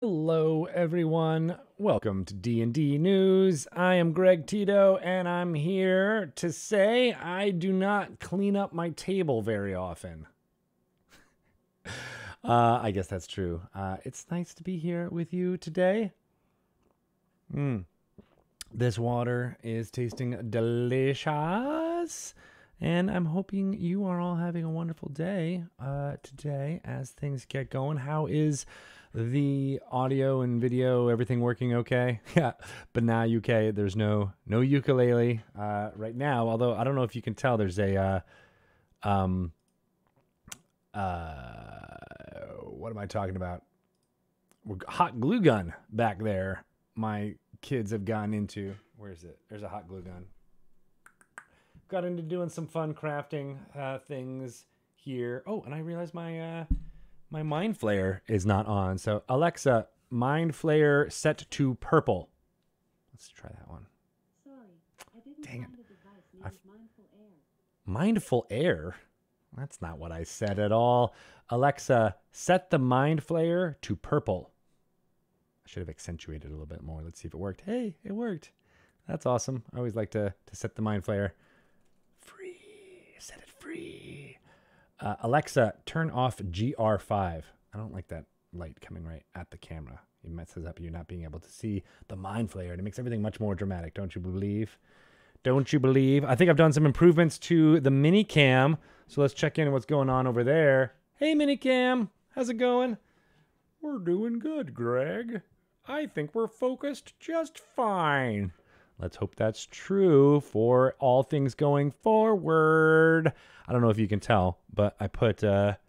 Hello, everyone. Welcome to D&D News. I am Greg Tito, and I'm here to say I do not clean up my table very often. I guess that's true. It's nice to be here with you today. This water is tasting delicious, and I'm hoping you are all having a wonderful day today as things get going. How is the audio and video, everything working okay? Yeah, but now UK, there's no ukulele right now, although I don't know if you can tell, there's a what am I talking about? Hot glue gun back there. My kids have gotten into. Where is it? There's a hot glue gun. Got into doing some fun crafting things here. Oh, and I realized my my Mind Flayer is not on. So Alexa, Mind Flayer set to purple. Let's try that one. Sorry, I didn't Dang it. find a device named Mindful Air. Mindful Air? That's not what I said at all. Alexa, set the Mind Flayer to purple. I should have accentuated a little bit more. Let's see if it worked. Hey, it worked. That's awesome. I always like to set the Mind Flayer free. Set it free. Alexa, turn off GR5. I don't like that light coming right at the camera. It messes up you not being able to see the Mind Flayer, and it makes everything much more dramatic. Don't you believe? Don't you believe? I think I've done some improvements to the mini cam. So let's check in on what's going on over there. Hey, mini cam. How's it going? We're doing good, Greg. I think we're focused just fine. Let's hope that's true for all things going forward. I don't know if you can tell, but I put a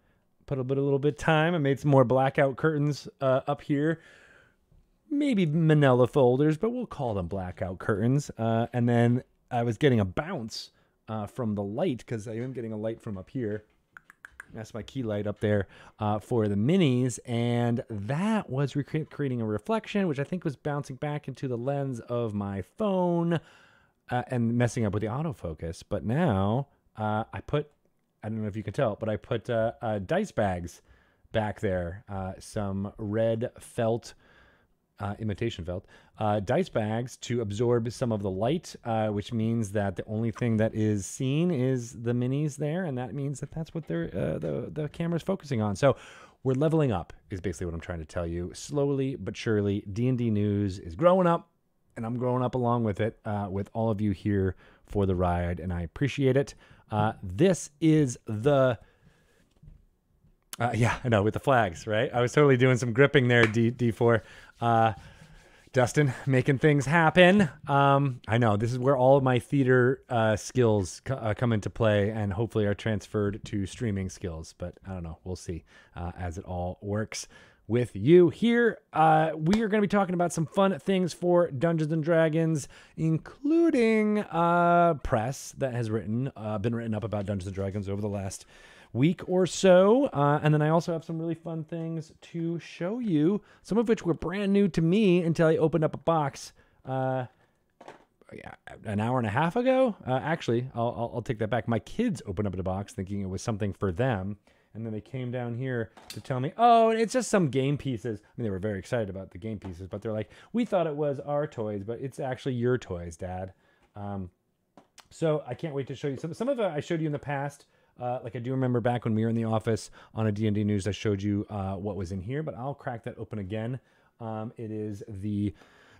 little bit of time. I made some more blackout curtains up here. Maybe manila folders, but we'll call them blackout curtains. And then I was getting a bounce from the light because I am getting a light from up here. That's my key light up there for the minis, and that was creating a reflection, which I think was bouncing back into the lens of my phone and messing up with the autofocus. But now I don't know if you can tell, but I put dice bags back there, some red felt, imitation felt, dice bags to absorb some of the light, which means that the only thing that is seen is the minis there, and that means that that's what the camera's focusing on. So we're leveling up is basically what I'm trying to tell you. Slowly but surely, D&D News is growing up, and I'm growing up along with it, with all of you here for the ride, and I appreciate it. This is the... yeah, I know, with the flags, right? I was totally doing some gripping there, D4. Dustin, making things happen. I know, this is where all of my theater skills come into play and hopefully are transferred to streaming skills. But I don't know, we'll see as it all works with you here. We are going to be talking about some fun things for Dungeons & Dragons, including press that has been written up about Dungeons & Dragons over the last week or so, and then I also have some really fun things to show you, some of which were brand new to me until I opened up a box an hour and a half ago. Actually, I'll take that back. My kids opened up the box thinking it was something for them, and then they came down here to tell me, oh, it's just some game pieces. I mean, they were very excited about the game pieces, but they're like, we thought it was our toys, but it's actually your toys, Dad. So I can't wait to show you some of it I showed you in the past. Like I do remember back when we were in the office on a D&D News, I showed you what was in here, but I'll crack that open again. It is the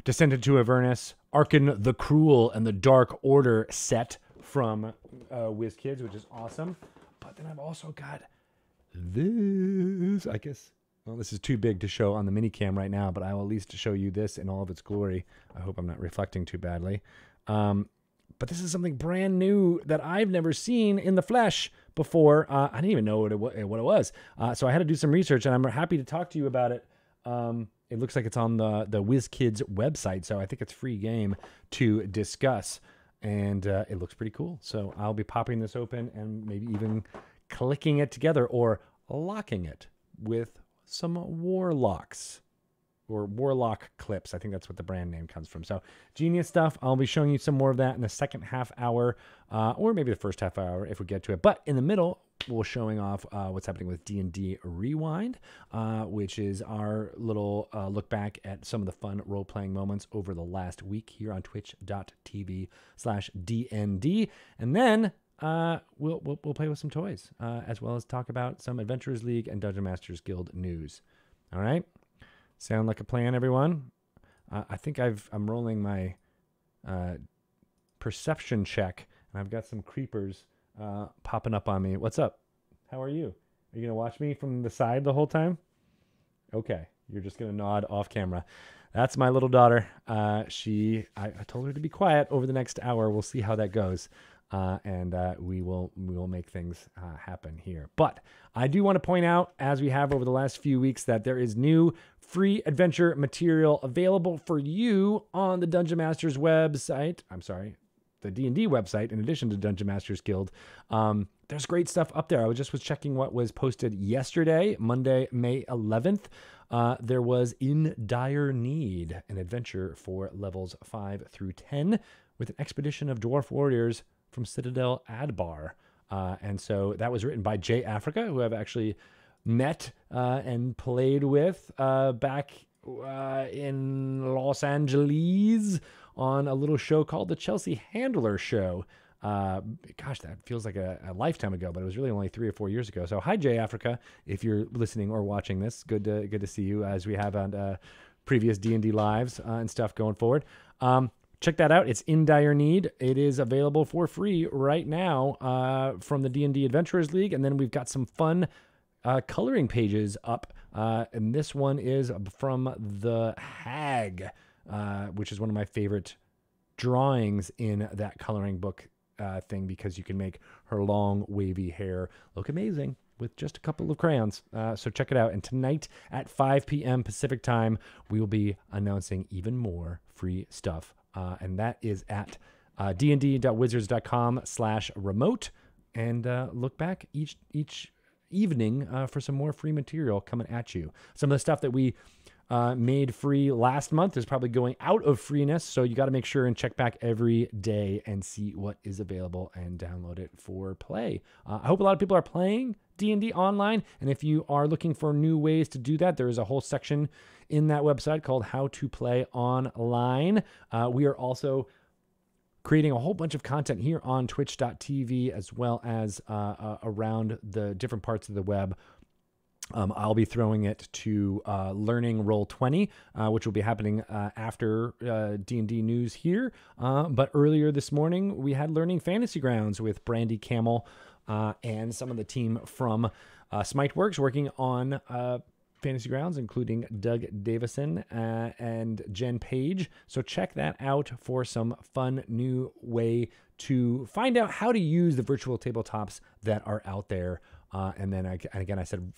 Descendant to Avernus, Arkan the Cruel, and the Dark Order set from WizKids, which is awesome. But then I've also got this, I guess. Well, this is too big to show on the mini cam right now, but I will at least show you this in all of its glory. I hope I'm not reflecting too badly. But this is something brand new that I've never seen in the flesh before. I didn't even know what it was. So I had to do some research, and I'm happy to talk to you about it. It looks like it's on the WizKids website, so I think it's free game to discuss. And it looks pretty cool. So I'll be popping this open and maybe even clicking it together or locking it with some warlocks. Or Warlock clips. I think that's what the brand name comes from. So genius stuff. I'll be showing you some more of that in the second half hour, or maybe the first half hour if we get to it. But in the middle, we're showing off what's happening with D&D Rewind, which is our little look back at some of the fun role-playing moments over the last week here on twitch.tv/DND. And then we'll play with some toys, as well as talk about some Adventurers League and Dungeon Masters Guild news. All right? Sound like a plan, everyone? I think I'm rolling my perception check, and I've got some creepers popping up on me. What's up? How are you? Are you going to watch me from the side the whole time? Okay. You're just going to nod off camera. That's my little daughter. I told her to be quiet over the next hour. We'll see how that goes. And we will make things happen here. But I do want to point out, as we have over the last few weeks, that there is new free adventure material available for you on the Dungeon Masters website. I'm sorry, the D&D website, in addition to Dungeon Masters Guild. There's great stuff up there. I was checking what was posted yesterday, Monday, May 11th. There was In Dire Need, an adventure for levels 5 through 10 with an expedition of dwarf warriors from Citadel Adbar. And so that was written by Jay Africa, who I've actually met and played with back in Los Angeles on a little show called the Chelsea Handler Show. Gosh, that feels like a lifetime ago, but it was really only 3 or 4 years ago. So hi, Jay Africa, if you're listening or watching this. Good to see you, as we have on previous D&D lives and stuff going forward. Check that out. It's In Dire Need. It is available for free right now from the D&D Adventurers League. And then we've got some fun coloring pages up. And this one is from the Hag, which is one of my favorite drawings in that coloring book thing, because you can make her long, wavy hair look amazing with just a couple of crayons. So check it out. And tonight at 5 p.m. Pacific time, we will be announcing even more free stuff. And that is at dnd.wizards.com/remote. And look back each evening for some more free material coming at you. Some of the stuff that we made free last month is probably going out of freeness, so you got to make sure and check back every day and see what is available and download it for play. I hope a lot of people are playing D&D online, and if you are looking for new ways to do that, there is a whole section in that website called How to Play Online. We are also creating a whole bunch of content here on twitch.tv, as well as around the different parts of the web. I'll be throwing it to Learning Roll20, which will be happening after D&D news here. But earlier this morning, we had Learning Fantasy Grounds with Brandy Camel and some of the team from Smiteworks working on Fantasy Grounds, including Doug Davison and Jen Page. So check that out for some fun new way to find out how to use the virtual tabletops that are out there. And then again, I said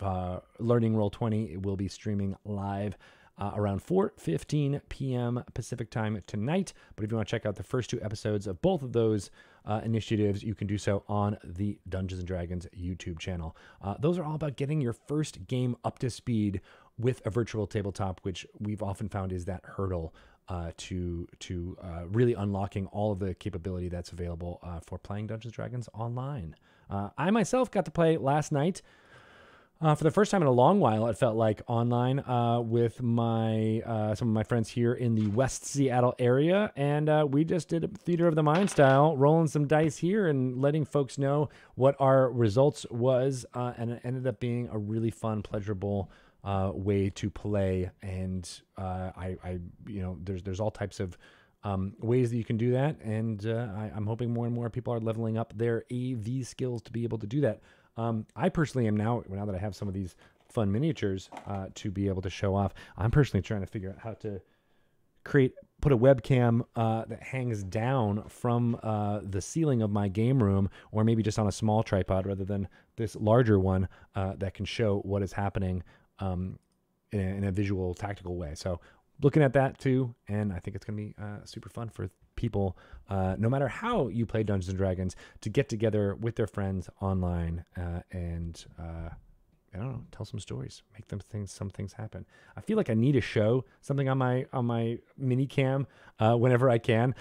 Learning Roll20 will be streaming live around 4:15 p.m. Pacific time tonight. But if you want to check out the first 2 episodes of both of those initiatives, you can do so on the Dungeons & Dragons YouTube channel. Those are all about getting your first game up to speed with a virtual tabletop, which we've often found is that hurdle to really unlocking all of the capability that's available for playing Dungeons & Dragons online. I myself got to play last night for the first time in a long while. It felt like online with my some of my friends here in the West Seattle area, and we just did a Theater of the Mind style, rolling some dice here and letting folks know what our results was, and it ended up being a really fun, pleasurable way to play. And there's all types of ways that you can do that, and I'm hoping more and more people are leveling up their AV skills to be able to do that. I personally am now that I have some of these fun miniatures to be able to show off, I'm personally trying to figure out how to put a webcam that hangs down from the ceiling of my game room, or maybe just on a small tripod rather than this larger one that can show what is happening in a visual, tactical way. So looking at that too, and I think it's going to be super fun for people, no matter how you play Dungeons & Dragons, to get together with their friends online and I don't know, tell some stories, make some things happen. I feel like I need to show something on my mini cam whenever I can.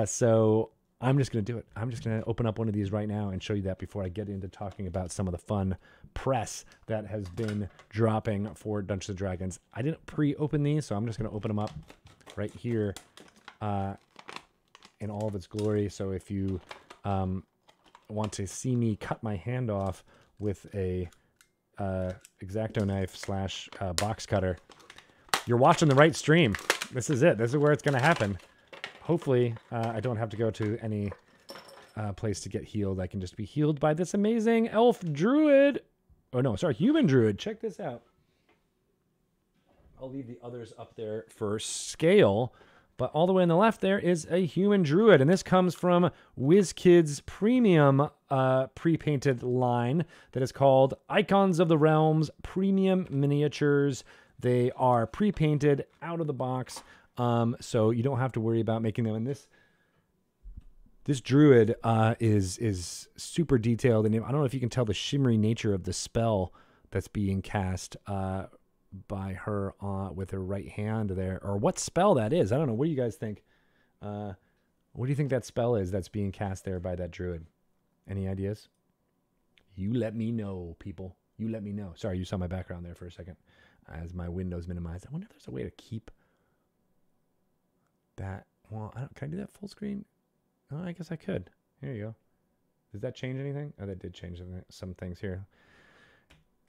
So I'm just going to do it. I'm just going to open up one of these right now and show you that before I get into talking about some of the fun press that has been dropping for Dungeons & Dragons. I didn't pre-open these, so I'm just going to open them up right here in all of its glory. So if you want to see me cut my hand off with a X-Acto knife slash box cutter, you're watching the right stream. This is it. This is where it's going to happen. Hopefully, I don't have to go to any place to get healed. I can just be healed by this amazing elf druid. Oh, no, sorry, human druid. Check this out. I'll leave the others up there for scale. But all the way on the left there is a human druid. And this comes from WizKids' premium pre-painted line that is called Icons of the Realms Premium Miniatures. They are pre-painted out of the box. So you don't have to worry about making them. And this druid is super detailed, and I don't know if you can tell the shimmery nature of the spell that's being cast by her with her right hand there, or what spell that is. I don't know. What do you guys think? What do you think that spell is that's being cast there by that druid? Any ideas? You let me know, people. You let me know. Sorry, you saw my background there for a second as my window's minimized. I wonder if there's a way to keep that. Well, can I do that full screen? Oh, I guess I could. Here you go. Does that change anything? Oh, that did change some things here.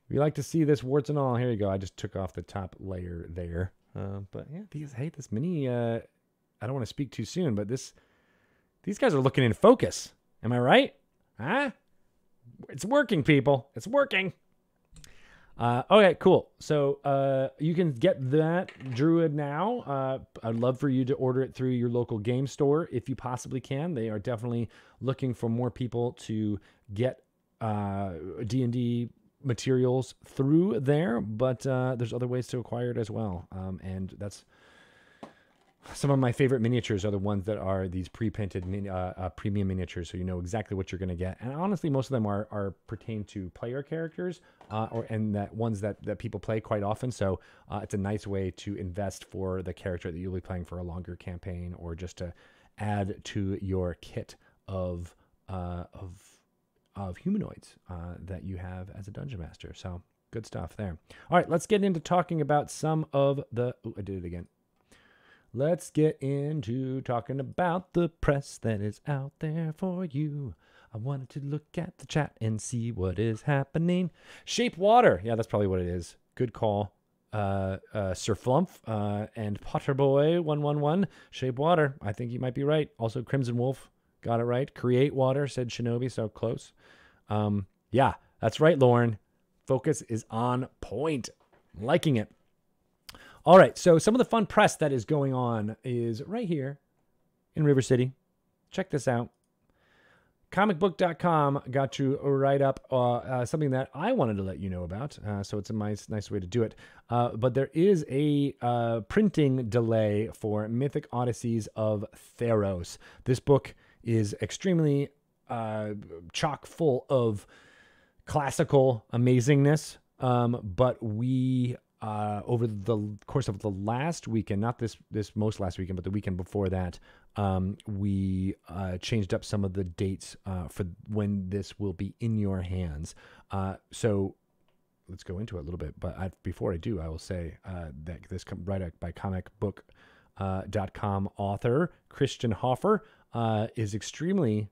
We like to see this warts and all. Here you go. I just took off the top layer there. But yeah, this mini, I don't want to speak too soon, but these guys are looking in focus. Am I right? Huh? It's working, people. It's working. Okay, cool. So you can get that Druid now. I'd love for you to order it through your local game store if you possibly can. They are definitely looking for more people to get D&D materials through there, but there's other ways to acquire it as well. And that's some of my favorite miniatures are the ones that are these pre-painted premium miniatures, so you know exactly what you're going to get. And honestly, most of them are pertain to player characters, and that ones that people play quite often. So it's a nice way to invest for the character that you'll be playing for a longer campaign, or just to add to your kit of humanoids that you have as a dungeon master. So good stuff there. All right, let's get into talking about some of the. Ooh, I did it again. Let's get into talking about the press that is out there for you. I wanted to look at the chat and see what is happening. Shape Water. Yeah, that's probably what it is. Good call. Sir Flumph and Potterboy 111. Shape Water. I think you might be right. Also, Crimson Wolf got it right. Create Water, said Shinobi. So close. Yeah, that's right, Lauren. Focus is on point. Liking it. All right, so some of the fun press that is going on is right here in River City. Check this out. Comicbook.com got to write up something that I wanted to let you know about, so it's a nice way to do it. But there is a printing delay for Mythic Odysseys of Theros. This book is extremely chock full of classical amazingness, but we... over the course of the last weekend, not this most last weekend, but the weekend before that, we changed up some of the dates for when this will be in your hands. So let's go into it a little bit. But before I do, I will say that this right by comicbook.com author Christian Hoffer is extremely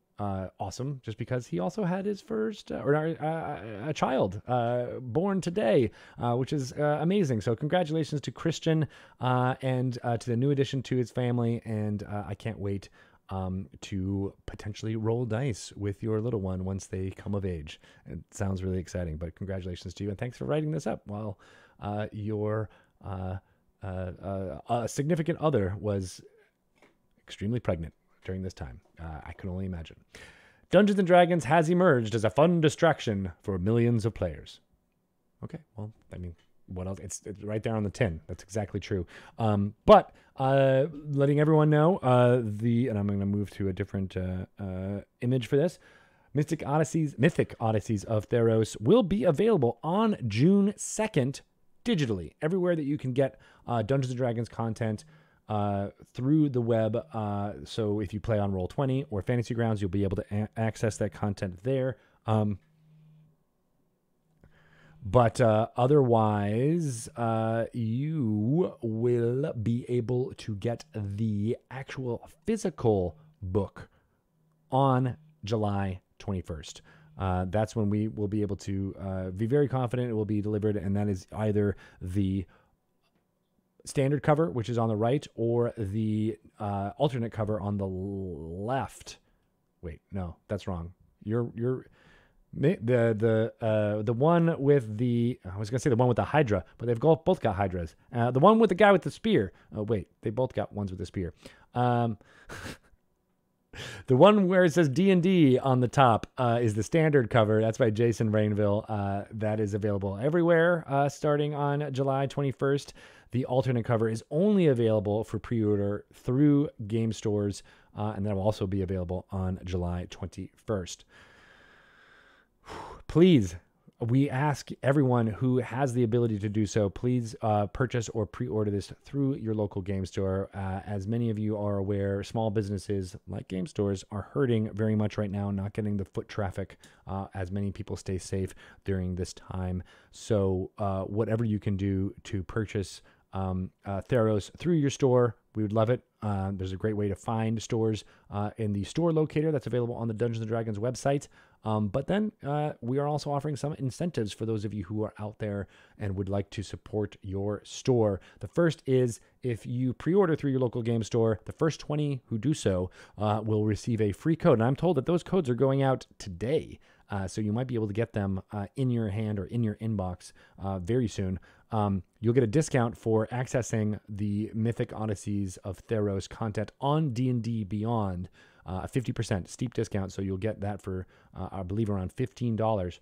awesome, just because he also had his first a child born today, which is amazing. So congratulations to Christian and to the new addition to his family, and I can't wait to potentially roll dice with your little one once they come of age. It sounds really exciting, but congratulations to you, and thanks for writing this up while your significant other was extremely pregnant during this time. I can only imagine. Dungeons & Dragons has emerged as a fun distraction for millions of players. Okay, well, I mean, what else? It's right there on the tin. That's exactly true. But letting everyone know, and I'm going to move to a different image for this. Mythic Odysseys of Theros will be available on June 2nd digitally. Everywhere that you can get Dungeons & Dragons content, through the web. So if you play on Roll20 or Fantasy Grounds, you'll be able to access that content there. But otherwise, you will be able to get the actual physical book on July 21st. That's when we will be able to be very confident it will be delivered, and that is either the standard cover, which is on the right, or the alternate cover on the left. Wait, no, that's wrong. You're the one with the, I was gonna say the one with the Hydra, but they've both got Hydras. The one with the guy with the spear. Oh wait, they both got ones with the spear. The one where it says D&D on the top is the standard cover. That's by Jason Rainville. That is available everywhere starting on July 21st. The alternate cover is only available for pre-order through game stores, and that will also be available on July 21st. Please, we ask everyone who has the ability to do so, please purchase or pre-order this through your local game store. As many of you are aware, small businesses like game stores are hurting very much right now, not getting the foot traffic as many people stay safe during this time. So whatever you can do to purchase Theros through your store, we would love it. There's a great way to find stores in the store locator that's available on the Dungeons & Dragons website. But then we are also offering some incentives for those of you who are out there and would like to support your store. The first is if you pre-order through your local game store, the first 20 who do so will receive a free code. And I'm told that those codes are going out today. So you might be able to get them in your hand or in your inbox very soon. You'll get a discount for accessing the Mythic Odysseys of Theros content on D&D Beyond, a 50% steep discount. So you'll get that for, I believe, around $15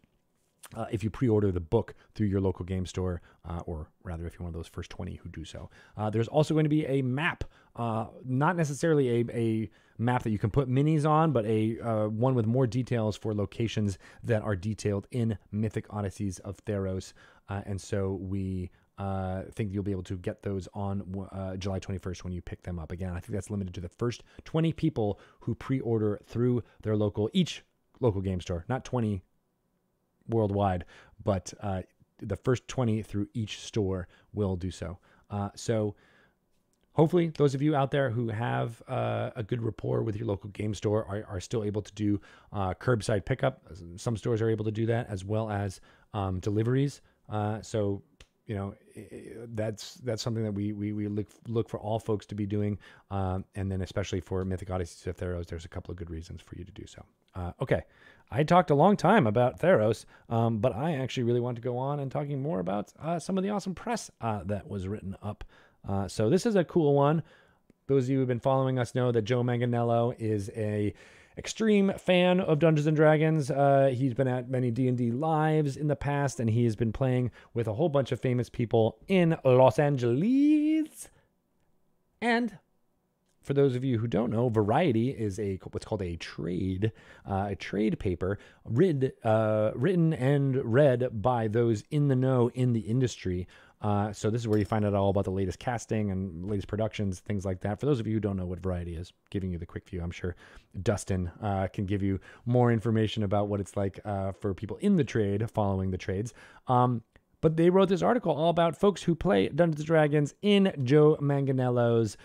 if you pre-order the book through your local game store, or rather if you're one of those first 20 who do so. There's also going to be a map, not necessarily a map that you can put minis on, but a one with more details for locations that are detailed in Mythic Odysseys of Theros. And so we think you'll be able to get those on July 21st when you pick them up. Again, I think that's limited to the first 20 people who pre-order through their each local game store, not 20 worldwide, but the first 20 through each store will do so. So hopefully those of you out there who have a good rapport with your local game store are still able to do curbside pickup. Some stores are able to do that, as well as deliveries. So, you know, that's something that we look for all folks to be doing. And then especially for Mythic Odysseys of Theros, there's a couple of good reasons for you to do so. Okay. I talked a long time about Theros, but I actually really want to go on and talking more about some of the awesome press that was written up. So this is a cool one. Those of you who've been following us know that Joe Manganiello is a extreme fan of Dungeons & Dragons. He's been at many D&D lives in the past, and he has been playing with a whole bunch of famous people in Los Angeles. And for those of you who don't know, Variety is what's called a trade paper written and read by those in the know in the industry. So this is where you find out all about the latest casting and latest productions, things like that. For those of you who don't know what Variety is, giving you the quick view, I'm sure Dustin can give you more information about what it's like for people in the trade, following the trades. But they wrote this article all about folks who play Dungeons & Dragons in Joe Manganiello's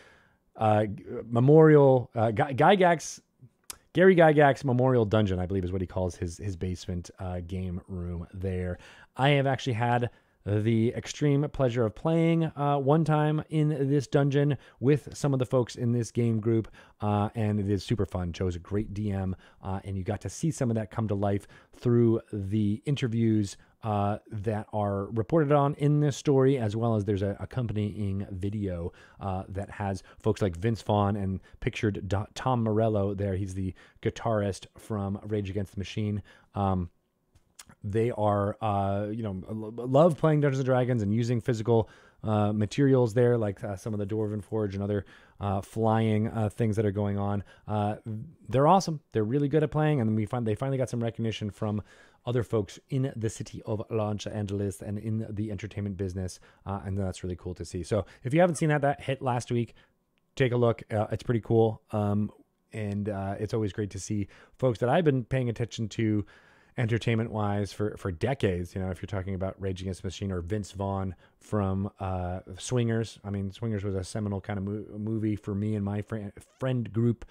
memorial, Gary Gygax Memorial Dungeon, I believe is what he calls his basement game room there. I have actually had the extreme pleasure of playing one time in this dungeon with some of the folks in this game group, and it is super fun. Joe's a great DM, and you got to see some of that come to life through the interviews that are reported on in this story, as well as there's an accompanying video that has folks like Vince Vaughn and pictured Tom Morello there. He's the guitarist from Rage Against the Machine. They are, love playing Dungeons & Dragons and using physical materials there, like some of the Dwarven Forge and other flying things that are going on. They're awesome. They're really good at playing, and they finally got some recognition from other folks in the city of Los Angeles and in the entertainment business, and that's really cool to see. So if you haven't seen that hit last week, take a look. It's pretty cool. And it's always great to see folks that I've been paying attention to entertainment-wise for decades. You know, if you're talking about Rage Against the Machine or Vince Vaughn from Swingers. I mean, Swingers was a seminal kind of movie for me and my friend group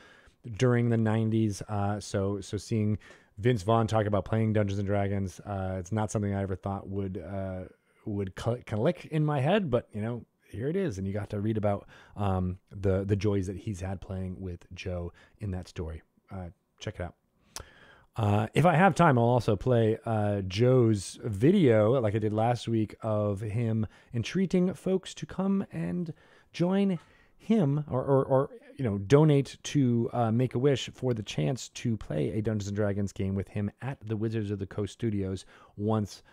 during the 90s. So seeing Vince Vaughn talk about playing Dungeons and Dragons, it's not something I ever thought would click in my head, but you know, here it is, and you got to read about the joys that he's had playing with Joe in that story. Check it out. If I have time, I'll also play Joe's video, like I did last week, of him entreating folks to come and join him or you know, donate to Make-A-Wish for the chance to play a Dungeons & Dragons game with him at the Wizards of the Coast Studios once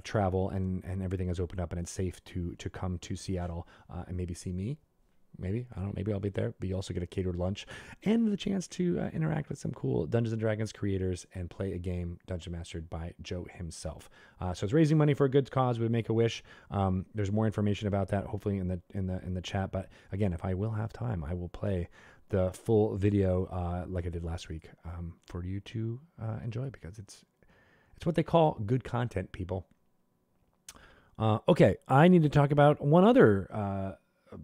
travel and everything is opened up and it's safe to come to Seattle and maybe see me. Maybe, I don't know, maybe I'll be there, but you also get a catered lunch and the chance to interact with some cool Dungeons & Dragons creators and play a game dungeon mastered by Joe himself. So it's raising money for a good cause with Make-A-Wish. There's more information about that hopefully in the chat, but again, if I will have time, I will play the full video like I did last week for you to enjoy, because it's what they call good content, people. Okay, I need to talk about one other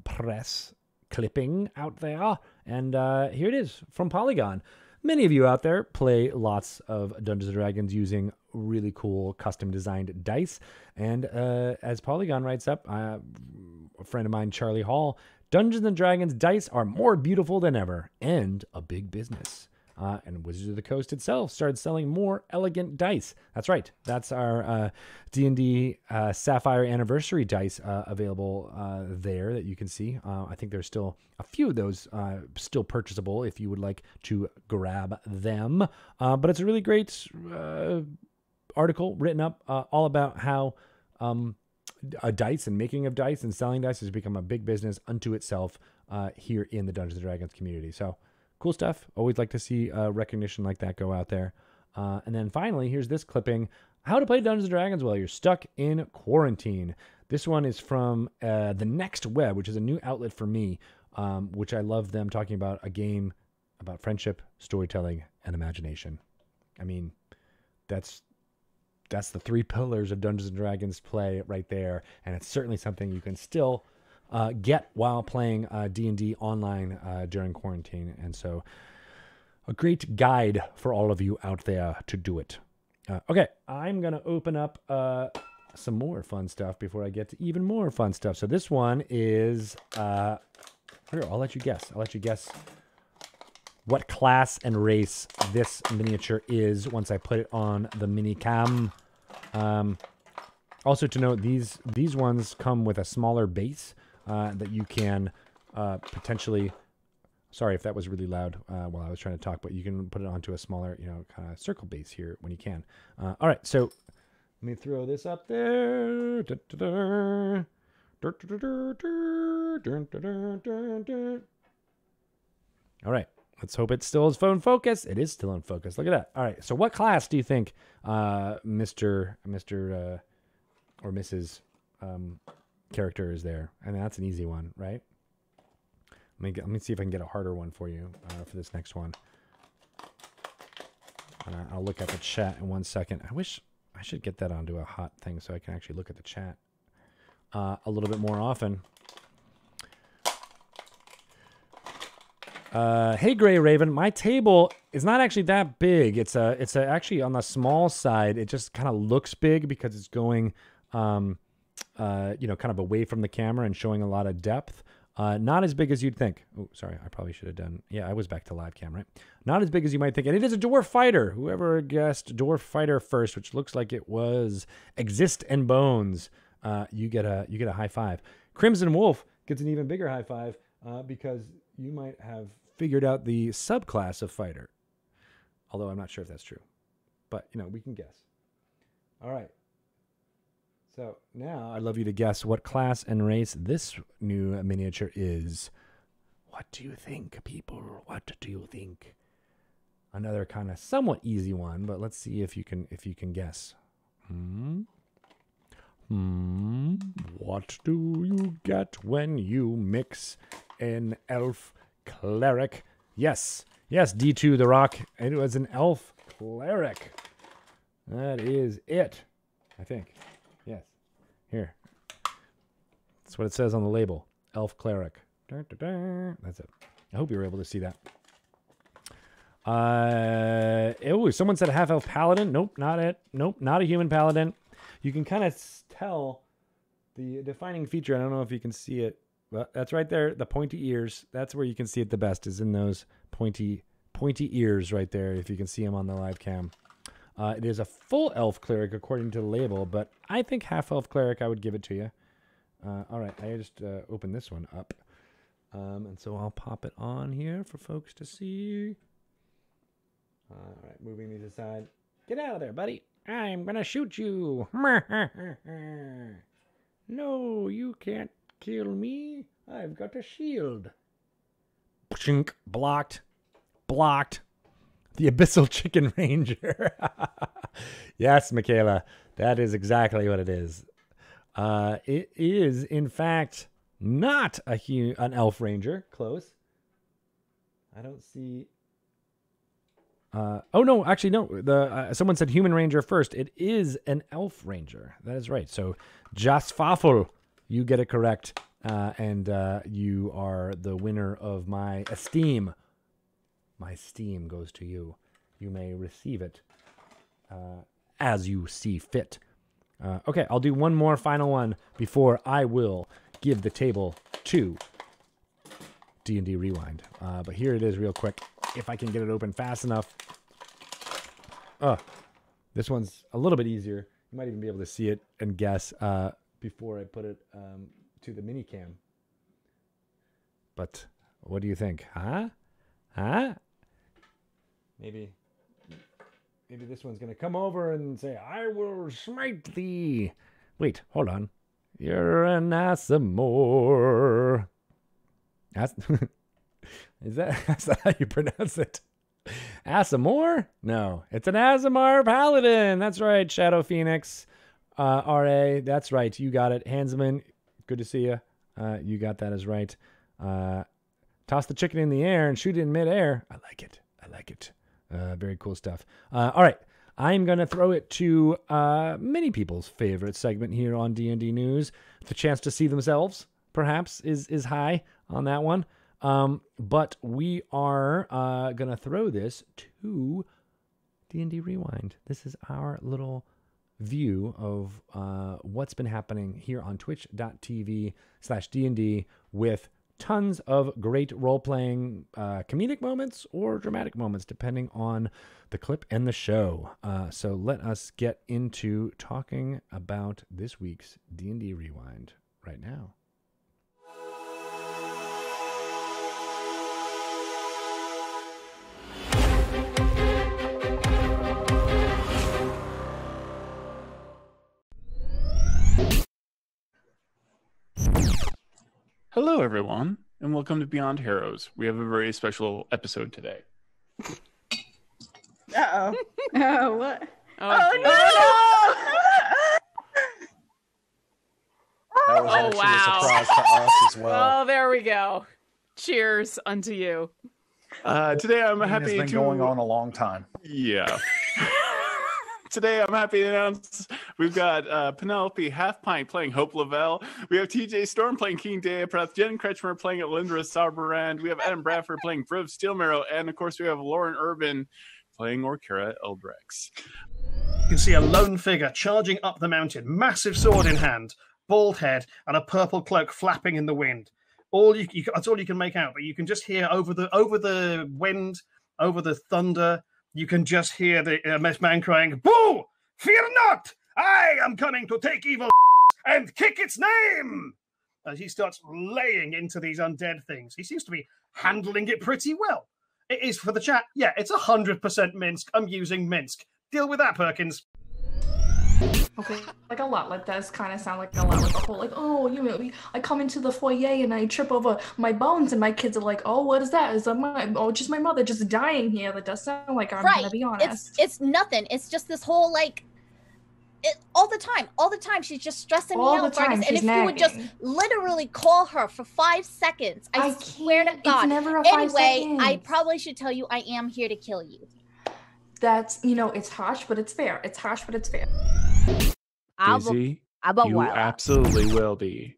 press clipping out there, and here it is from Polygon. Many of you out there play lots of Dungeons & Dragons using really cool custom designed dice, and as Polygon writes up, a friend of mine, Charlie Hall, Dungeons & Dragons dice are more beautiful than ever and a big business. And Wizards of the Coast itself started selling more elegant dice. That's right. That's our D&D Sapphire Anniversary dice available there that you can see. I think there's still a few of those still purchasable if you would like to grab them. But it's a really great article written up all about how dice and making of dice and selling dice has become a big business unto itself here in the Dungeons & Dragons community. So cool stuff. Always like to see recognition like that go out there. And then finally, here's this clipping. How to play Dungeons & Dragons while you're stuck in quarantine. This one is from The Next Web, which is a new outlet for me, which I love them talking about a game about friendship, storytelling, and imagination. I mean, that's the three pillars of Dungeons & Dragons play right there. And it's certainly something you can still get while playing D&D online during quarantine. And so a great guide for all of you out there to do it. Okay, I'm going to open up some more fun stuff before I get to even more fun stuff. So this one is, here, I'll let you guess. I'll let you guess what class and race this miniature is once I put it on the mini cam. Also to note, these ones come with a smaller base that you can potentially, sorry if that was really loud while I was trying to talk, but you can put it onto a smaller, kind of circle base here when you can. All right, so let me throw this up there. All right, let's hope it still is phone focus. It is still in focus. Look at that. All right, so what class do you think Mr. or Mrs. character is there? I mean, that's an easy one, right? Let me see if I can get a harder one for you for this next one. I'll look at the chat in 1 second. I wish I should get that onto a hot thing so I can actually look at the chat a little bit more often. Hey, Gray Raven, my table is not actually that big. It's actually on the small side. It just kind of looks big because it's going kind of away from the camera and showing a lot of depth. Not as big as you'd think. Oh, sorry. I probably should have done. Yeah, I was back to live cam, right? Not as big as you might think. And it is a dwarf fighter. Whoever guessed dwarf fighter first, which looks like it was Exist and Bones, you get a high five. Crimson Wolf gets an even bigger high five because you might have figured out the subclass of fighter. Although I'm not sure if that's true. But, we can guess. All right. So now I'd love you to guess what class and race this new miniature is. What do you think, people? What do you think? Another kind of somewhat easy one, but let's see if you can guess. What do you get when you mix an elf cleric. Yes. Yes, D2 the Rock. It was an elf cleric. That is it, I think. Yes. Here. That's what it says on the label. Elf cleric. Dun, dun, dun. That's it. I hope you were able to see that. Oh, someone said a half-elf paladin. Nope, not it. Nope, not a human paladin. You can kind of tell the defining feature. I don't know if you can see it. But that's right there. The pointy ears. That's where you can see it the best, is in those pointy ears right there, if you can see them on the live cam. It is a full elf cleric according to the label, but I think half-elf cleric, I would give it to you. All right, I just opened this one up. And so I'll pop it on here for folks to see. All right, moving these aside. Get out of there, buddy. I'm going to shoot you. No, you can't kill me. I've got a shield. Chink, blocked. Blocked. The Abyssal Chicken Ranger. Yes, Michaela. That is exactly what it is. It is, in fact, not an elf ranger. Close. I don't see... oh, no, actually, no. Someone said human ranger first. It is an elf ranger. That is right. So, Jasfafel, you get it correct. And you are the winner of my esteem. My esteem goes to you. You may receive it as you see fit. Okay, I'll do one more final one before I will give the table to D&D Rewind. But here it is real quick. If I can get it open fast enough. This one's a little bit easier. You might even be able to see it and guess before I put it to the mini cam. But what do you think? Huh? Maybe this one's going to come over and say, I will smite thee. Wait, hold on. You're an Asimor. That's not how you pronounce it. Asimor? No, it's an Aasimar Paladin. That's right, Shadow Phoenix. RA, that's right. You got it. Hansman, good to see you. You got that as right. Toss the chicken in the air and shoot it in midair. I like it. Very cool stuff. All right. I'm going to throw it to many people's favorite segment here on D&D News. The chance to see themselves, perhaps, is high on that one. But we are going to throw this to D&D Rewind. This is our little view of what's been happening here on twitch.tv/D&D with tons of great role-playing comedic moments or dramatic moments, depending on the clip and the show. So let us get into talking about this week's D&D Rewind right now. Hello, everyone, and welcome to Beyond Heroes. We have a very special episode today. Uh-oh. Oh, what? Oh no! That was actually wow. a surprise to us as well. Oh, there we go. Cheers unto you. Today I'm happy It's been to... going on a long time. Yeah. Today I'm happy to announce we've got Penelope Halfpint playing Hope Lavelle. We have TJ Storm playing King Deapreth, Jen Kretschmer playing Elindra Sarberand. We have Adam Bradford playing Briv Steelmarrow. And, of course, we have Lauren Urban playing Orkira Eldrex. You can see a lone figure charging up the mountain, massive sword in hand, bald head, and a purple cloak flapping in the wind. That's all you can make out, but you can just hear over the wind, over the thunder, you can just hear the man crying, "Boo! Fear not! I am coming to take evil and kick its name!" As he starts laying into these undead things. He seems to be handling it pretty well. It is for the chat. Yeah, it's 100% Minsk. I'm using Minsk. Deal with that, Perkins. Okay, like a lot like does kind of sound like a lot like a whole like, oh, you know, I come into the foyer and I trip over my bones and my kids are like, oh, what is that? Is that just my mother just dying here? That does sound like I'm gonna be honest. It's nothing. It's just this whole like All the time. She's just stressing me All out, the time, Vargas. And she's if you would just nagging. literally call her for 5 seconds, I swear to can't. God. It's never a 5 Anyway, I seconds. probably should tell you I am here to kill you. That's, it's harsh, but it's fair. It's harsh, but it's fair. Daisy, I'm a you warlock. absolutely will be,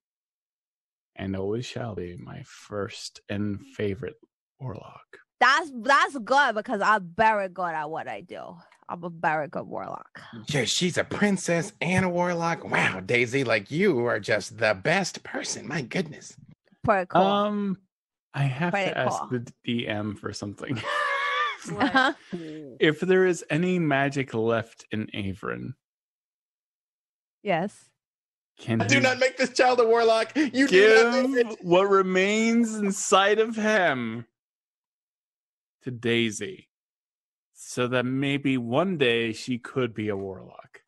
and always shall be, my first and favorite warlock. That's good because I'm very good at what I do. I'm a very good warlock. Yeah, she's a princess and a warlock. Wow, Daisy, like you are just the best person. My goodness. Pretty cool. I have Pretty to ask cool. the DM for something. Uh-huh. If there is any magic left in Avron, Yes. can Do he not make this child a warlock. You do not make give it. what remains inside of him to Daisy, so that maybe one day she could be a warlock?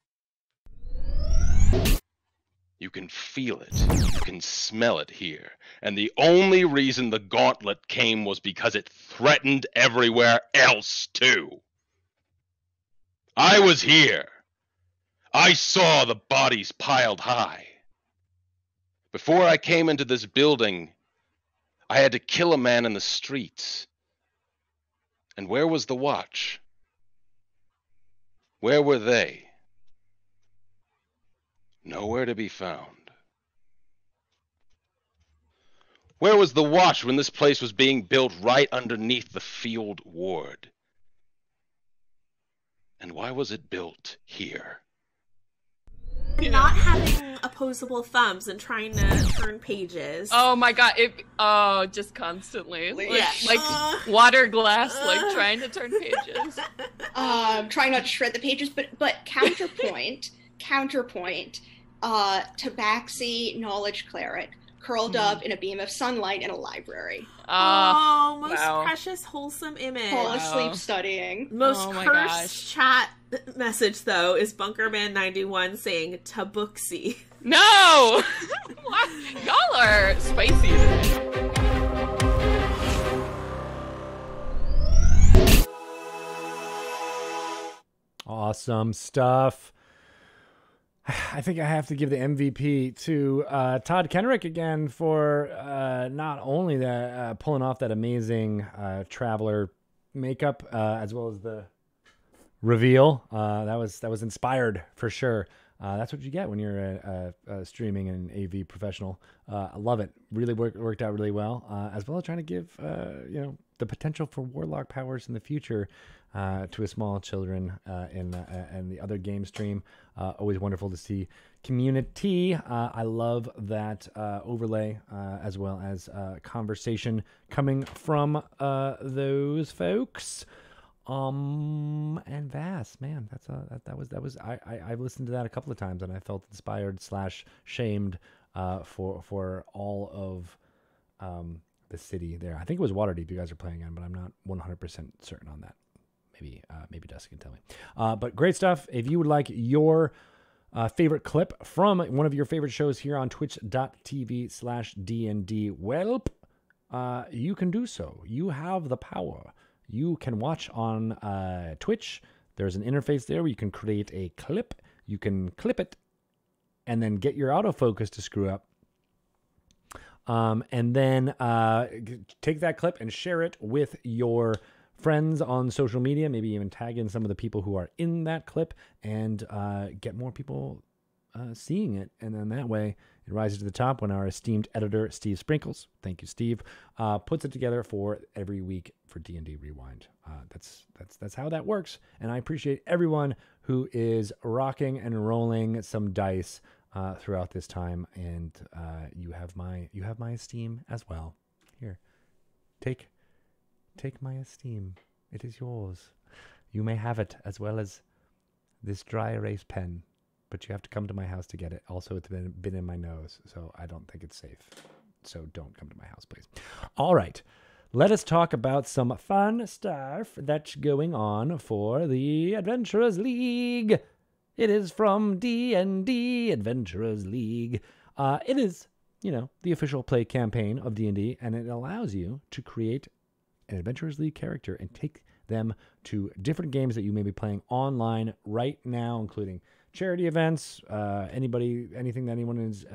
You can feel it. You can smell it here. And the only reason the gauntlet came was because it threatened everywhere else, too. I was here. I saw the bodies piled high. Before I came into this building, I had to kill a man in the streets. And where was the watch? Where were they? Nowhere to be found. Where was the watch when this place was being built right underneath the field ward? And why was it built here? Not having opposable thumbs and trying to turn pages. Oh my god, just constantly. Yeah. Like water glass, like trying to turn pages. Trying not to shred the pages, but counterpoint, Tabaxi, knowledge cleric, curled up in a beam of sunlight in a library. Oh, most wow. precious, wholesome image. Fall asleep studying. Most Oh my cursed gosh. chat message, though, is Bunkerman91 saying Tabuxi. No! What? Y'all are spicy today. Awesome stuff. I think I have to give the MVP to Todd Kenrick again for not only that pulling off that amazing traveler makeup as well as the reveal. That was inspired for sure. That's what you get when you're a streaming and AV professional. I love it. Really worked out really well. As well as trying to give the potential for warlock powers in the future to a small children in the other game stream. Always wonderful to see community. I love that overlay as well as conversation coming from those folks. And Vass, man, that was I've listened to that a couple of times and I felt inspired / shamed for all of the city there. I think it was Waterdeep you guys are playing on, but I'm not 100% certain on that. Maybe Dusty can tell me. But great stuff. If you would like your favorite clip from one of your favorite shows here on twitch.tv/DND Welp, you can do so. You have the power. You can watch on Twitch. There's an interface there where you can create a clip. You can clip it and then get your autofocus to screw up. And then take that clip and share it with your friends on social media, maybe even tag in some of the people who are in that clip and get more people seeing it. And then that way it rises to the top when our esteemed editor, Steve Sprinkles, thank you, Steve, puts it together for every week for D&D Rewind. That's how that works. And I appreciate everyone who is rocking and rolling some dice throughout this time. And you have my esteem as well. Here, take my esteem. It is yours. You may have it as well as this dry erase pen, but you have to come to my house to get it. Also, it's been in my nose, so I don't think it's safe. So don't come to my house, please. All right. Let us talk about some fun stuff that's going on for the Adventurers League. It is from D&D Adventurers League. It is, the official play campaign of D&D, and it allows you to create an Adventurers League character and take them to different games that you may be playing online right now, including charity events, anything that anyone is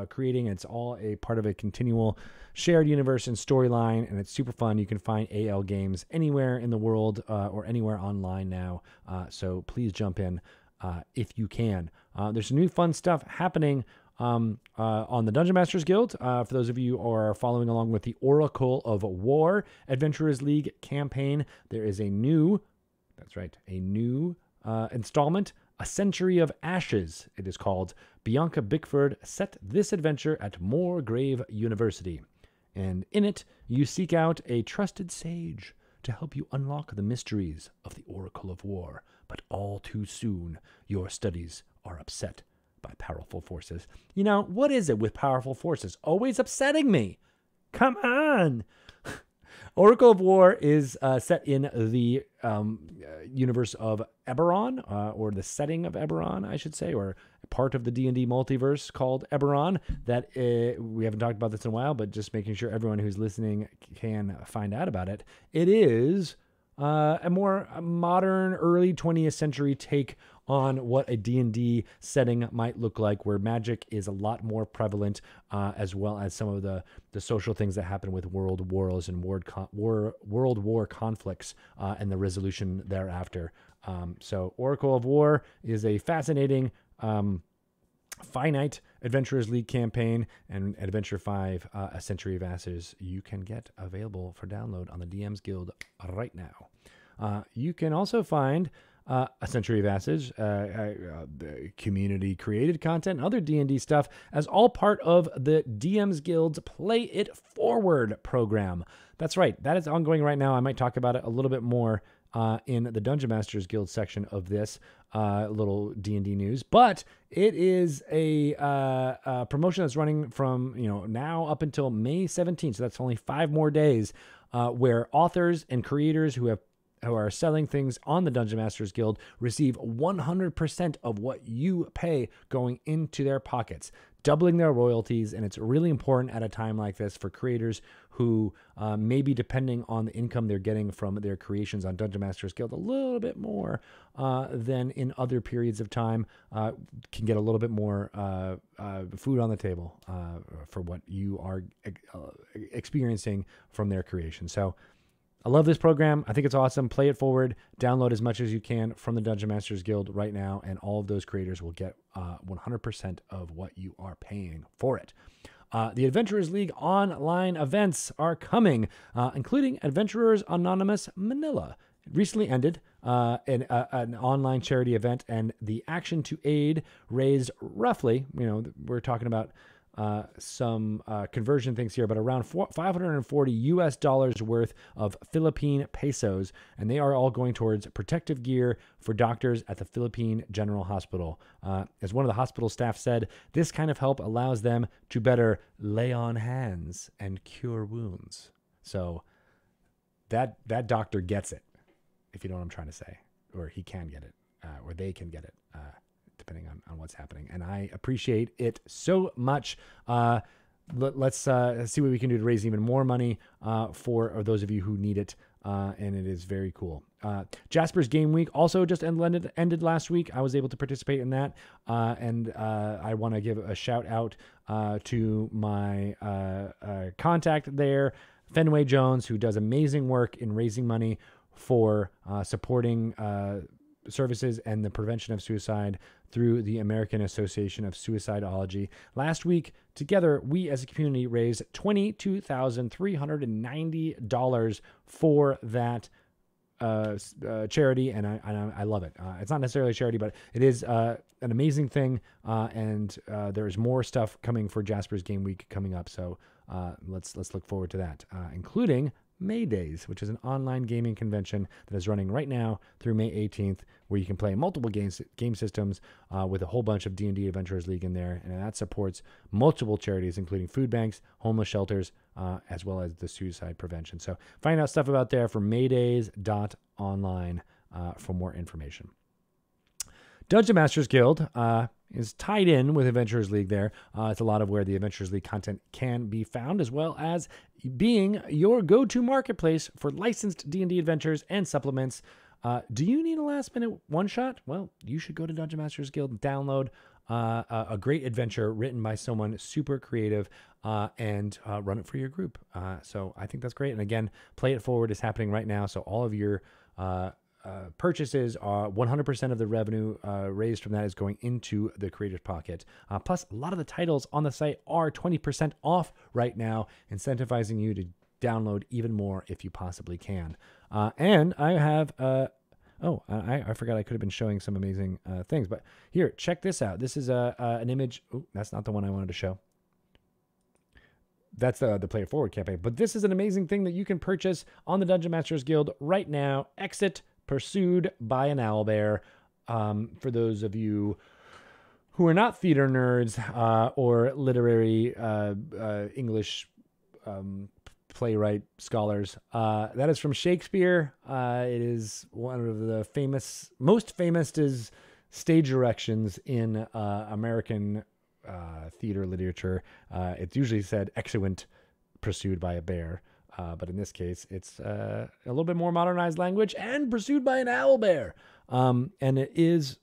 creating. It's all a part of a continual shared universe and storyline, and it's super fun. You can find AL games anywhere in the world or anywhere online now, so please jump in if you can. There's some new fun stuff happening on the Dungeon Masters Guild. For those of you who are following along with the Oracle of War Adventurers League campaign, there is a new installment, A Century of Ashes. It is called. Bianca Bickford set this adventure at Moorgrave University. And in it, you seek out a trusted sage to help you unlock the mysteries of the Oracle of War. But all too soon, your studies are upset by powerful forces. You know, what is it with powerful forces? Always upsetting me. Come on. Oracle of War is set in the universe of Eberron, or the setting of Eberron, I should say, or part of the D&D multiverse called Eberron. That we haven't talked about this in a while, but just making sure everyone who's listening can find out about it. It is a more modern, early 20th century take on what a D&D setting might look like, where magic is a lot more prevalent, as well as some of the social things that happen with world wars and world war conflicts and the resolution thereafter. So Oracle of War is a fascinating finite Adventurers League campaign, and Adventure 5, A Century of Ashes, you can get available for download on the DM's Guild right now. You can also find A Century of Ashes, community-created content, and other D&D stuff as all part of the DM's Guild's Play It Forward program. That's right. That is ongoing right now. I might talk about it a little bit more in the Dungeon Masters Guild section of this little D&D news, but it is a promotion that's running from now up until May 17th, so that's only 5 more days, where authors and creators who are selling things on the Dungeon Masters Guild receive 100% of what you pay going into their pockets, doubling their royalties. And it's really important at a time like this for creators who may be depending on the income they're getting from their creations on Dungeon Masters Guild a little bit more than in other periods of time, can get a little bit more food on the table for what you are experiencing from their creation. So I love this program. I think it's awesome. Play it forward. Download as much as you can from the Dungeon Masters Guild right now, and all of those creators will get 100% of what you are paying for it. The Adventurers League online events are coming, including Adventurers Anonymous Manila. It recently ended an online charity event, and the Action to Aid raised roughly, we're talking about some conversion things here, but around $540 worth of Philippine pesos, and they are all going towards protective gear for doctors at the Philippine General Hospital. As one of the hospital staff said, this kind of help allows them to better lay on hands and cure wounds. So that doctor gets it, if you know what I'm trying to say, or he can get it, or they can get it, depending on what's happening. And I appreciate it so much. Let's see what we can do to raise even more money for those of you who need it. And it is very cool. Jasper's Game Week also just ended last week. I was able to participate in that. And I want to give a shout out to my contact there, Fenway Jones, who does amazing work in raising money for supporting services and the prevention of suicide through the American Association of Suicidology. Last week, together, we as a community raised $22,390 for that charity, and I love it. It's not necessarily a charity, but it is an amazing thing, and there's more stuff coming for Jasper's Game Week coming up, so let's look forward to that, including May Days, which is an online gaming convention that is running right now through May 18th, where you can play multiple game systems with a whole bunch of D&D Adventurers League in there, and that supports multiple charities, including food banks, homeless shelters, as well as the suicide prevention. So find out stuff about there from maydays.online for more information. Dungeon Masters Guild is tied in with Adventurers League there. It's a lot of where the Adventurers League content can be found, as well as being your go-to marketplace for licensed D&D adventures and supplements. Do you need a last-minute one-shot? Well, you should go to Dungeon Masters Guild and download a great adventure written by someone super creative and run it for your group. So I think that's great. And again, Play It Forward is happening right now. So all of your purchases are 100% of the revenue raised from that is going into the creator's pocket. Plus, a lot of the titles on the site are 20% off right now, incentivizing you to download even more if you possibly can. And I have... I forgot I could have been showing some amazing things. But here, check this out. This is an image. Oh, that's not the one I wanted to show. That's the Play It Forward campaign. But this is an amazing thing that you can purchase on the Dungeon Masters Guild right now. Exit Pursued by an Owlbear. For those of you who are not theater nerds or literary English playwright scholars. That is from Shakespeare. It is one of the most famous is stage directions in American theater literature. It's usually said exeunt pursued by a bear. But in this case, it's a little bit more modernized language and pursued by an owlbear. And it is,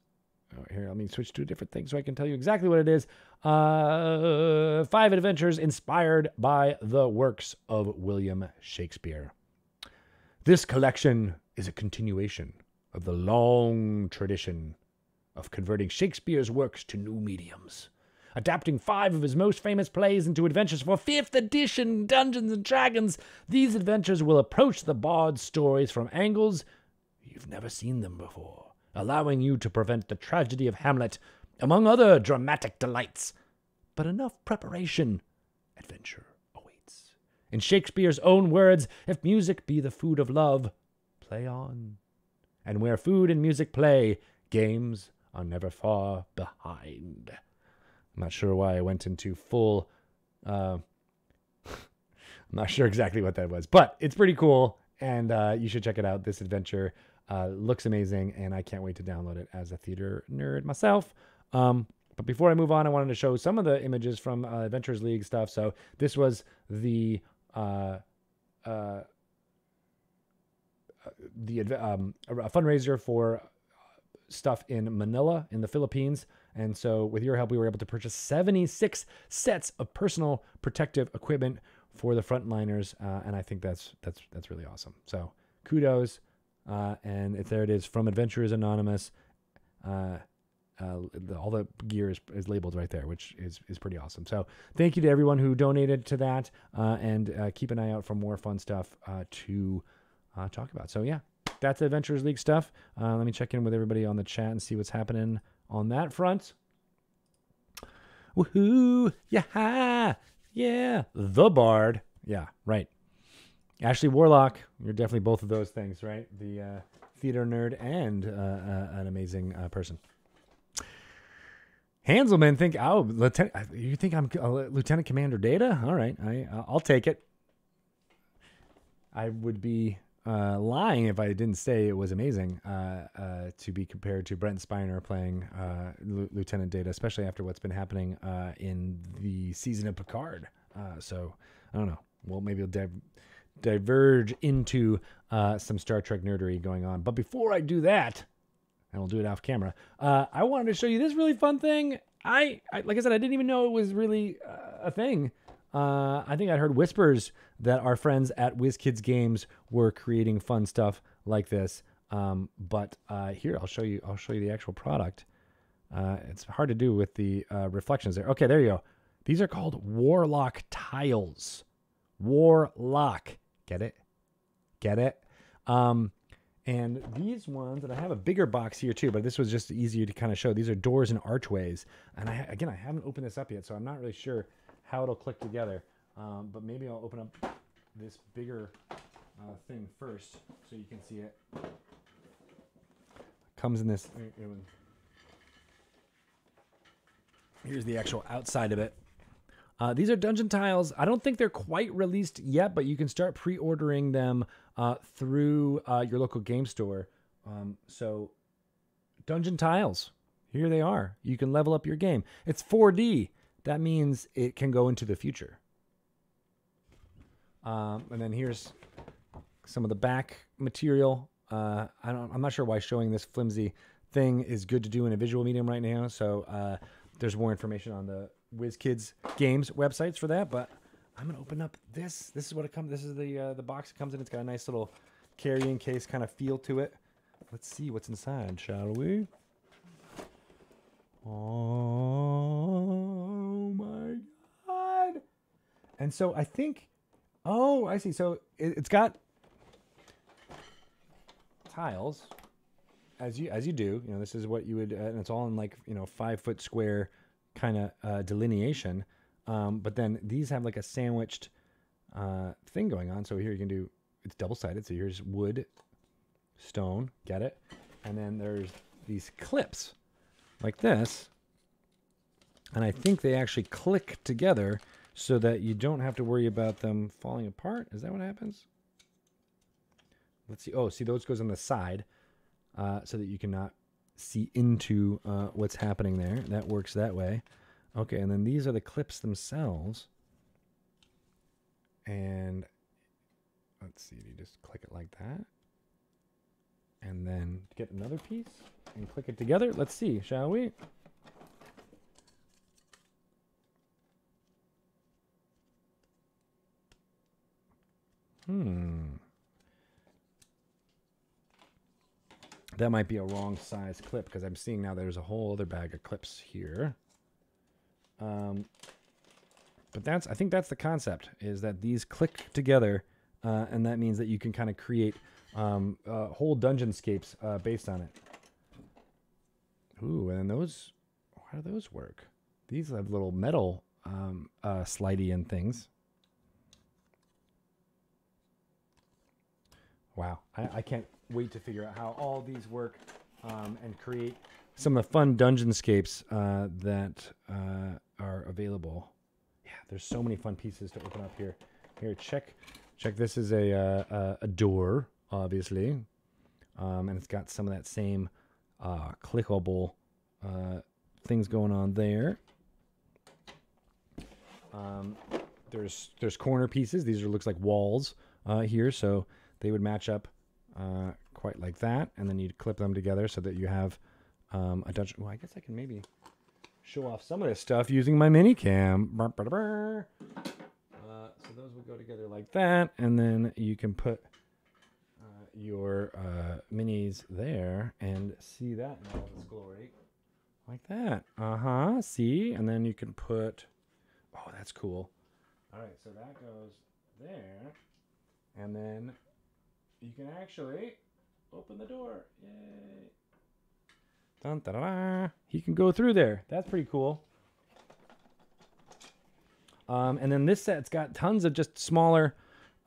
here, let me switch to a different thing so I can tell you exactly what it is. 5 adventures inspired by the works of William Shakespeare. This collection is a continuation of the long tradition of converting Shakespeare's works to new mediums, adapting 5 of his most famous plays into adventures for 5th edition Dungeons & Dragons. These adventures will approach the bard's stories from angles you've never seen them before, allowing you to prevent the tragedy of Hamlet, among other dramatic delights. But enough preparation. Adventure awaits. In Shakespeare's own words, if music be the food of love, play on. And where food and music play, games are never far behind. I'm not sure why I went into full... I'm not sure exactly what that was, but it's pretty cool, and you should check it out. This adventure looks amazing, and I can't wait to download it as a theater nerd myself. But before I move on, I wanted to show some of the images from Adventures League stuff. So this was the fundraiser for stuff in Manila in the Philippines. And so with your help, we were able to purchase 76 sets of personal protective equipment for the frontliners. And I think that's really awesome. So kudos. And there it is from Adventurers Anonymous. All the gear is labeled right there, which is pretty awesome. So thank you to everyone who donated to that, and keep an eye out for more fun stuff to talk about. So yeah, that's Adventurers League stuff. Let me check in with everybody on the chat and see what's happening on that front. Woohoo! Yeah! Yeah! The Bard. Yeah, right. Ashley Warlock, you're definitely both of those things, right? The theater nerd and an amazing person. Hanselman think, you think I'm Lieutenant Commander Data? All right, I'll take it. I would be lying if I didn't say it was amazing to be compared to Brent Spiner playing Lieutenant Data, especially after what's been happening in the season of Picard. So I don't know. Well, maybe it'll diverge into some Star Trek nerdery going on. But before I do that, and we'll do it off camera, I wanted to show you this really fun thing. I like I said, I didn't even know it was really a thing. I think I heard whispers that our friends at WizKids Games were creating fun stuff like this. But here, I'll show you the actual product. It's hard to do with the reflections there. Okay, there you go. These are called Warlock Tiles. Warlock. Get it? Get it? And these ones, and I have a bigger box here too, but this was just easier to kind of show. These are doors and archways. And I haven't opened this up yet, so I'm not really sure how it'll click together. But maybe I'll open up this bigger thing first so you can see it. Comes in this. Here's the actual outside of it. These are dungeon tiles. I don't think they're quite released yet, but you can start pre-ordering them through your local game store. So dungeon tiles, here they are. You can level up your game. It's 4D. That means it can go into the future. And then here's some of the back material. I'm not sure why showing this flimsy thing is good to do in a visual medium right now. So there's more information on the WizKids Games websites for that. But I'm gonna open up this. This is what it comes. This is the box it comes in. It's got a nice little carrying case kind of feel to it. Let's see what's inside, shall we? Oh my God! And so I think, oh, I see. So it's got tiles, as you do. You know, this is what you would, and it's all in like 5-foot square kind of delineation. But then these have like a sandwiched thing going on. So here you can do, it's double-sided. So here's wood, stone, get it? And then there's these clips like this. And I think they actually click together so that you don't have to worry about them falling apart. Is that what happens? Let's see. Oh, see, those goes on the side so that you cannot see into what's happening there. That works that way. Okay, and then these are the clips themselves. And let's see, you just click it like that. And then get another piece and click it together. Let's see, shall we? That might be a wrong size clip because I'm seeing now there's a whole other bag of clips here. But I think that's the concept, is that these click together, and that means that you can kind of create whole dungeonscapes based on it. Ooh, and then those, how do those work? These have little metal slidey and things. Wow, I can't wait to figure out how all these work and create some of the fun dungeonscapes that are available. Yeah, there's so many fun pieces to open up here. Here, check. This is a door, obviously, and it's got some of that same clickable things going on there. There's corner pieces. These looks like walls here, so they would match up quite like that, and then you'd clip them together so that you have a dungeon. Well, I guess I can maybe show off some of this stuff using my mini cam. So those would go together like that, and then you can put your minis there and see that in all its glory, like that. See, and then you can put. Oh, that's cool. All right, so that goes there, and then you can actually open the door. Yay! Dun, da, da, da. He can go through there. That's pretty cool. And then this set's got tons of just smaller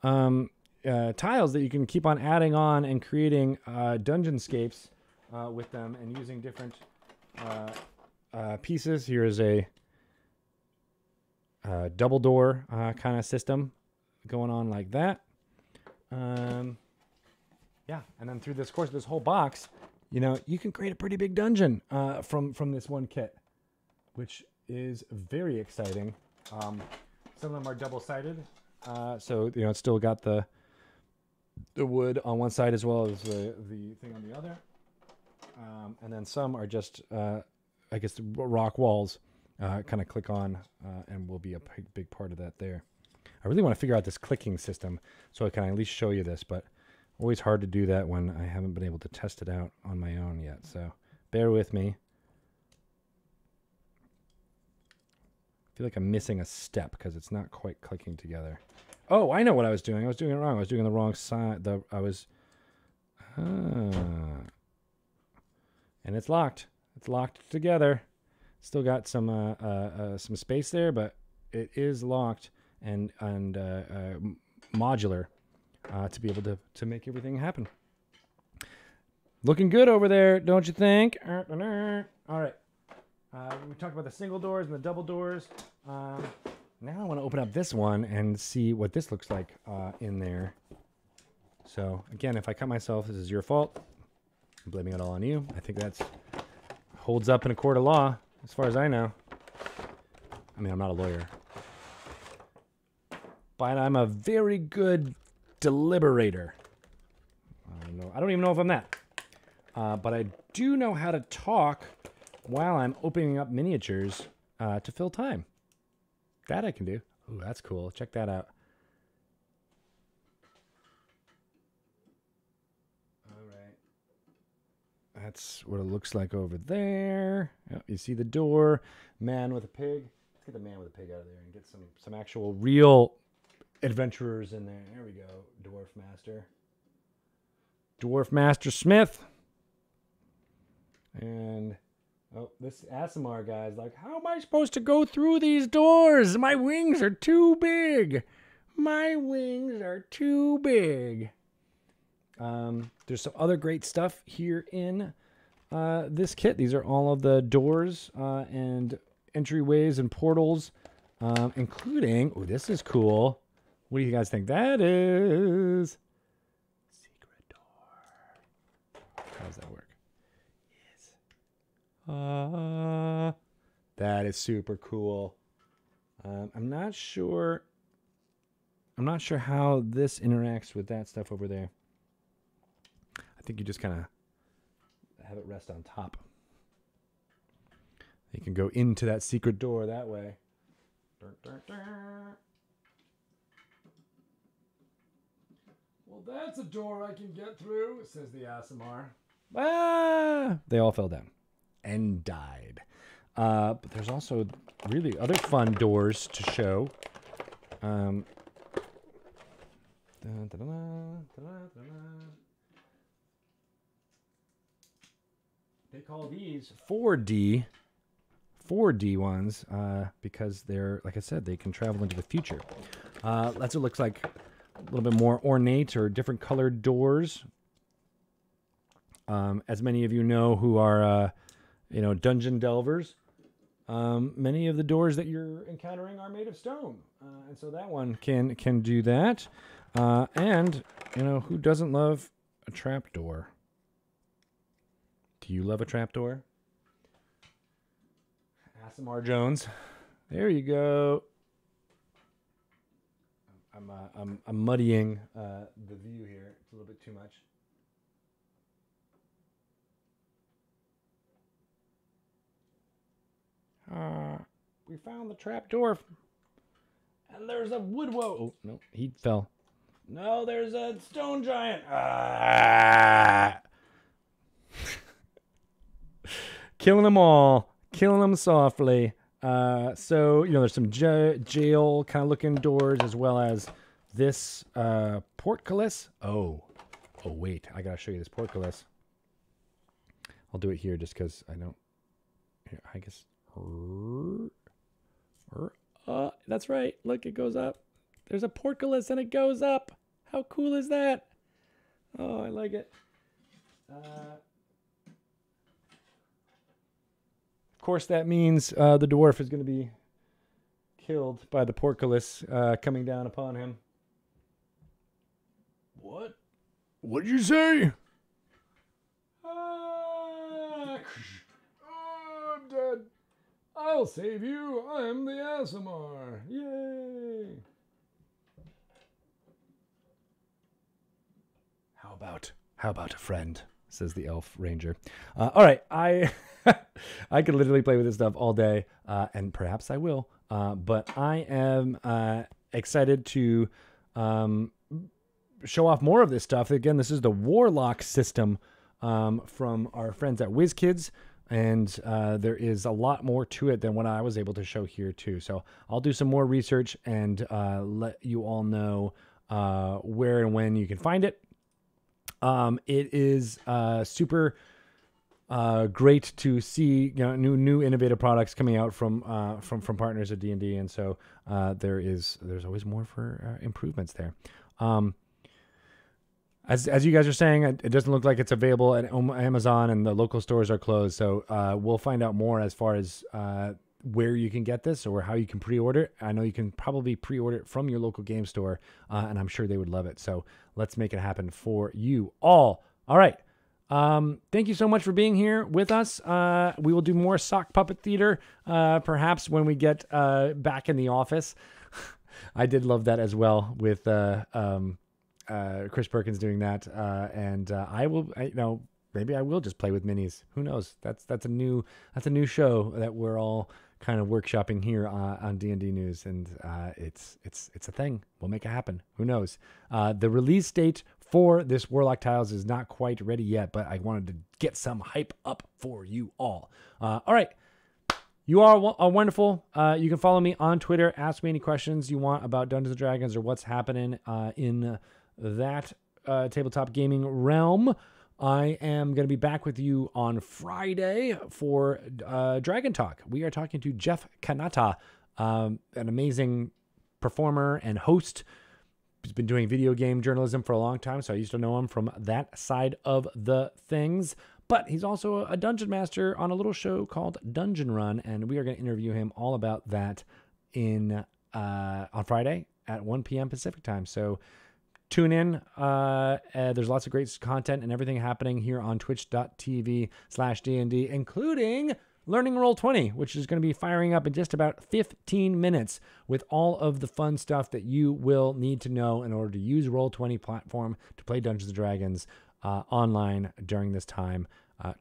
tiles that you can keep on adding on and creating dungeonscapes with them and using different pieces. Here is a double door kind of system going on like that. Yeah, and then through this course, this whole box, you can create a pretty big dungeon from this one kit, which is very exciting. Some of them are double-sided, so it's still got the wood on one side as well as the thing on the other, and then some are just I guess the rock walls kind of click on and will be a big part of that there. I really want to figure out this clicking system so I can at least show you this, but always hard to do that when I haven't been able to test it out on my own yet, so bear with me. I feel like I'm missing a step because it's not quite clicking together. Oh, I know what I was doing. I was doing it wrong. I was doing the wrong side. And it's locked. It's locked together. Still got some space there, but it is locked and modular to be able to make everything happen. Looking good over there, don't you think? All right. We talked about the single doors and the double doors. Now I want to open up this one and see what this looks like in there. So again, if I cut myself, this is your fault. I'm blaming it all on you. I think that's holds up in a court of law, as far as I know. I mean, I'm not a lawyer, but I'm a very good deliberator. don't even know if I'm that. But I do know how to talk while I'm opening up miniatures to fill time. That I can do. Ooh, that's cool. Check that out. All right. That's what it looks like over there. Yep, you see the door. Man with a pig. Let's get the man with a pig out of there and get some actual real adventurers in there. There we go. Dwarf Master. Dwarf Master Smith. And oh, this Asimar guy's like, how am I supposed to go through these doors? My wings are too big. My wings are too big. There's some other great stuff here in this kit. These are all of the doors and entryways and portals, including, oh, this is cool. What do you guys think that is? Secret door. How does that work? Yes. That is super cool. I'm not sure how this interacts with that stuff over there. I think you just kind of have it rest on top. You can go into that secret door that way. Well, that's a door I can get through, says the Asimar. Ah! They all fell down and died. But there's also really other fun doors to show. They call these 4D ones because they're, like I said, they can travel into the future. That's what it looks like. A little bit more ornate or different colored doors. As many of you know who are, dungeon delvers, many of the doors that you're encountering are made of stone. And so that one can do that. And, who doesn't love a trapdoor? Do you love a trapdoor? Asimar Jones. There you go. I'm muddying the view here. It's a little bit too much. We found the trapdoor. And there's a wood woe. Oh, no, he fell. No, there's a stone giant. Killing them all. Killing them softly. So, there's some jail kind of looking doors as well as this portcullis. Oh, wait. I got to show you this portcullis. I'll do it here just because I don't. Here, I guess. That's right. Look, it goes up. There's a portcullis and it goes up. How cool is that? Oh, I like it. Of course, that means the dwarf is going to be killed by the portcullis coming down upon him. What? What did you say? Oh, I'm dead. I'll save you. I'm the Asimar. Yay. How about a friend? Says the elf ranger. All right, I could literally play with this stuff all day, and perhaps I will. But I am excited to show off more of this stuff. Again, this is the Warlock system from our friends at WizKids, and there is a lot more to it than what I was able to show here too. So I'll do some more research and let you all know where and when you can find it. It is super great to see new innovative products coming out from partners at D&D, and so there's always more for improvements there. As you guys are saying, it doesn't look like it's available at Amazon, and the local stores are closed. So we'll find out more as far as where you can get this or how you can pre-order it. I know you can probably pre-order it from your local game store, and I'm sure they would love it. So let's make it happen for you all. All right. Thank you so much for being here with us. We will do more sock puppet theater, perhaps when we get back in the office. I did love that as well with Chris Perkins doing that, and I will. Maybe I will just play with minis. Who knows? That's a new show that we're all kind of workshopping here on D&D News, and it's a thing. We'll make it happen. Who knows? The release date for this Warlock Tiles is not quite ready yet, but I wanted to get some hype up for you all. All right. You are wonderful. You can follow me on Twitter. Ask me any questions you want about Dungeons & Dragons or what's happening in that tabletop gaming realm. I am going to be back with you on Friday for Dragon Talk. We are talking to Jeff Kanata, an amazing performer and host. He's been doing video game journalism for a long time, so I used to know him from that side of the things. But he's also a dungeon master on a little show called Dungeon Run, and we are going to interview him all about that on Friday at 1 p.m. Pacific time. So tune in. There's lots of great content and everything happening here on twitch.tv/DND, including Learning Roll20, which is going to be firing up in just about 15 minutes with all of the fun stuff that you will need to know in order to use Roll20 platform to play Dungeons & Dragons online during this time.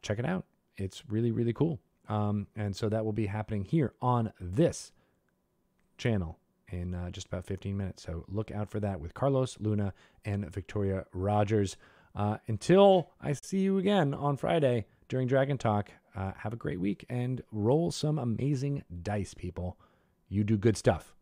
Check it out. It's really, really cool. And so that will be happening here on this channel in just about 15 minutes. So look out for that with Carlos, Luna, and Victoria Rogers. Until I see you again on Friday during Dragon Talk, have a great week and roll some amazing dice, people. You do good stuff.